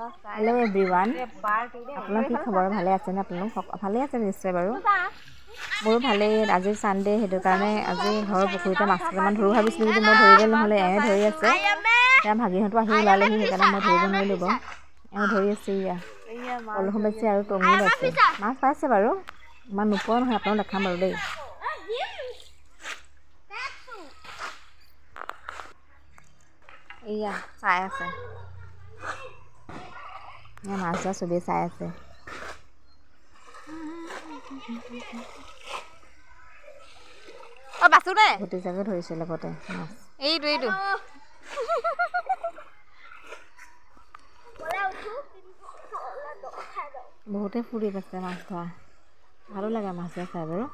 hello everyone आपलोक की खबर भाले आछे ना आपलोक भाले आछे निश्चय बारू मोर भाले आज सानडे हेतु कारणे आज घर पुखुरीते माछ केटामान धरू भाबिसिलु किन्तु मैं धरिबल নহले एवे धरि आछे या भागिहतु आहि उलालेहि हेकाने मैं धरिब नरिलु ग एवे धरि आछे या पलह बेसे आरु टंगि आछे माछ पाइছে बारू इमान नुपुवा নহয় आपलोक देखाम बारू देই एया चाय आछे या माछ सबै चाय आछे ओ बासु दे गोटे जागे धरिছে লগতে মাছ এইটো বহুতে ফুৰি আছে মাছ ধৰা ভালো লাগে মাছ চাই বাৰু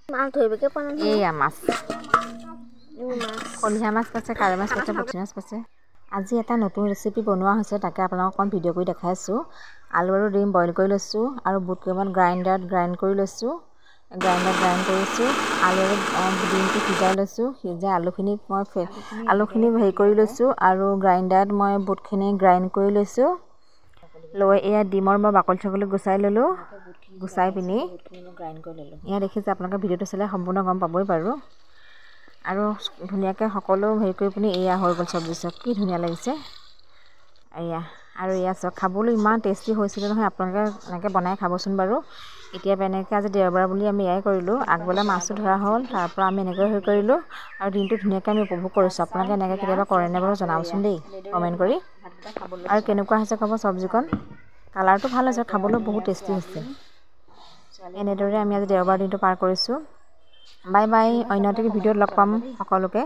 মাছ ধৰিবকে পৰা নাই এয়া মাছ কলিহা মাছ পাছে কাৰে মাছ পাছে পুঠি মাছ পাছে আজি এটা নতুন ৰেচিপি বনোৱা হৈছে তাকে আপোনালোকক অকণ ভিডিঅ' কৰি দেখাইছো আলু আৰু ডিম বইল কৰি লৈছো আৰু বুট কেইটামান গ্ৰাইণ্ডাৰত গ্ৰাইণ্ড কৰি লৈছো গ্ৰাইণ্ড কৰিছো আলু আৰু ডিমটো সিজাই লৈছো সিজাই আলুখিনি হেৰি কৰি লৈছো আৰু গ্ৰাইণ্ডাৰত মই বুটখিনি গ্ৰাইণ্ড কৰি লৈছো লৈ এয়া ডিমৰ মই বাকলি ছাকলি গুচাই ললো গুচাই পিনি গ্ৰাইণ্ড কৰি ললো এয়া দেখিছে আপোনালোকে ভিডিঅ'টো চালে সম্পূৰ্ণ গম পাবই পাৰো আৰু ধুনিয়াকৈ সকলো হেৰি কৰি পিনি এয়া হৈ গ'ল চব্জি চব কি ধুনিয়া লাগিছে এয়া আৰু এয়া চব খাবলৈ ইমান টেষ্টি হৈছিল নহয় আপোনালোকে এনেকৈ বনাই খাবচোন বাৰু এতিয়া এনেকৈ আজি দেওবাৰ বুলি আমি এয়াই কৰিলোঁ আগবেলা মাছটো ধৰা হ'ল তাৰ পৰা আমি এনেকৈ হেৰি কৰিলোঁ আৰু দিনটো ধুনীয়াকৈ আমি উপভোগ কৰিছোঁ আপোনালোকে এনেকৈ কেতিয়াবা কৰেনে বাৰু জনাবচোন দেই কমেণ্ট কৰি আৰু কেনেকুৱা হৈছে ক'ব চব্জিকণ কালাৰটো ভাল হৈছে খাবলৈ বহুত টেষ্টি হৈছে এনেদৰে আমি আজি দেওবাৰ দিনটো পাৰ কৰিছোঁ বাই বাই অন্য এটা ভিডিঅ'ত লগ পাম সকলোকে